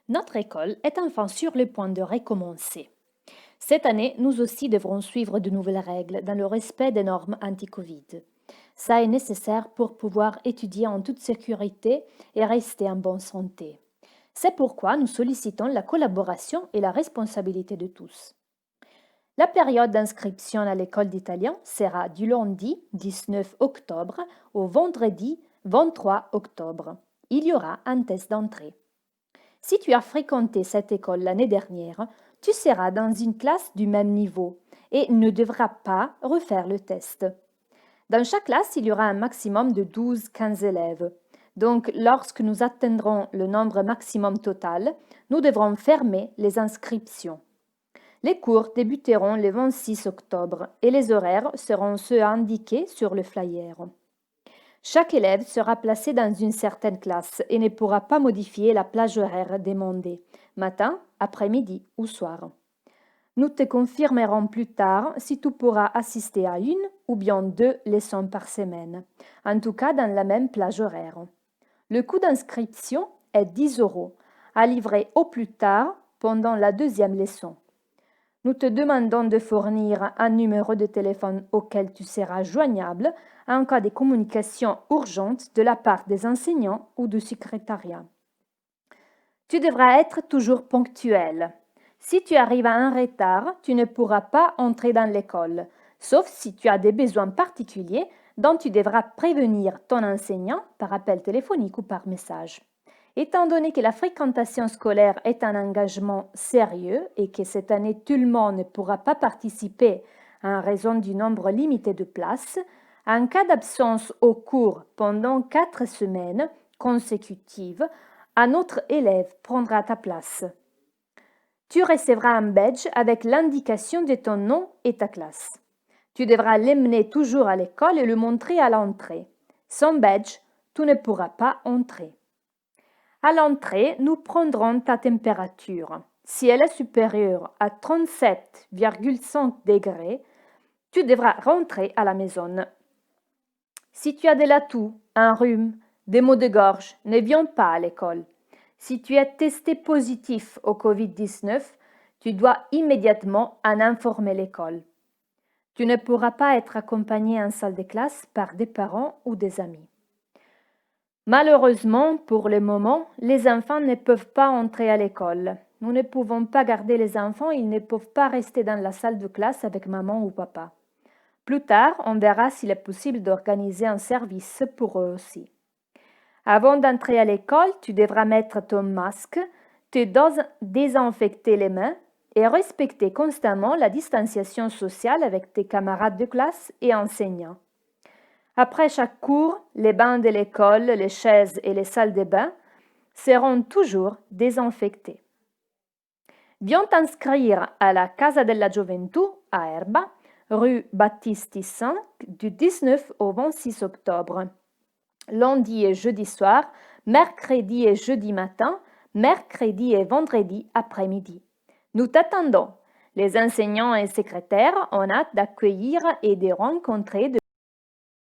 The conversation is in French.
Notre école est enfin sur le point de recommencer. Cette année, nous aussi devrons suivre de nouvelles règles dans le respect des normes anti-Covid. Ça est nécessaire pour pouvoir étudier en toute sécurité et rester en bonne santé. C'est pourquoi nous sollicitons la collaboration et la responsabilité de tous. La période d'inscription à l'école d'italien sera du lundi 19 octobre au vendredi 23 octobre. Il y aura un test d'entrée. Si tu as fréquenté cette école l'année dernière, tu seras dans une classe du même niveau et ne devras pas refaire le test. Dans chaque classe, il y aura un maximum de 12-15 élèves. Donc, lorsque nous atteindrons le nombre maximum total, nous devrons fermer les inscriptions. Les cours débuteront le 26 octobre et les horaires seront ceux indiqués sur le flyer. Chaque élève sera placé dans une certaine classe et ne pourra pas modifier la plage horaire demandée, matin, après-midi ou soir. Nous te confirmerons plus tard si tu pourras assister à une ou bien deux leçons par semaine, en tout cas dans la même plage horaire. Le coût d'inscription est 10 euros, à livrer au plus tard pendant la deuxième leçon. Nous te demandons de fournir un numéro de téléphone auquel tu seras joignable en cas de communication urgente de la part des enseignants ou du secrétariat. Tu devras être toujours ponctuel. Si tu arrives en retard, tu ne pourras pas entrer dans l'école, sauf si tu as des besoins particuliers dont tu devras prévenir ton enseignant par appel téléphonique ou par message. Étant donné que la fréquentation scolaire est un engagement sérieux et que cette année tout le monde ne pourra pas participer en raison du nombre limité de places, en cas d'absence au cours pendant 4 semaines consécutives, un autre élève prendra ta place. Tu recevras un badge avec l'indication de ton nom et ta classe. Tu devras l'emmener toujours à l'école et le montrer à l'entrée. Sans badge, tu ne pourras pas entrer. À l'entrée, nous prendrons ta température. Si elle est supérieure à 37,5 degrés, tu devras rentrer à la maison. Si tu as de la toux, un rhume, des maux de gorge, ne viens pas à l'école. Si tu es testé positif au Covid-19, tu dois immédiatement en informer l'école. Tu ne pourras pas être accompagné en salle de classe par des parents ou des amis. Malheureusement, pour le moment, les enfants ne peuvent pas entrer à l'école. Nous ne pouvons pas garder les enfants, ils ne peuvent pas rester dans la salle de classe avec maman ou papa. Plus tard, on verra s'il est possible d'organiser un service pour eux aussi. Avant d'entrer à l'école, tu devras mettre ton masque, te désinfecter les mains et respecter constamment la distanciation sociale avec tes camarades de classe et enseignants. Après chaque cours, les bancs de l'école, les chaises et les salles de bain seront toujours désinfectés. Viens t'inscrire à la Casa della Gioventù à Erba, rue Battisti 5, du 19 au 26 octobre. Lundi et jeudi soir, mercredi et jeudi matin, mercredi et vendredi après-midi. Nous t'attendons. Les enseignants et secrétaires ont hâte d'accueillir et de rencontrer de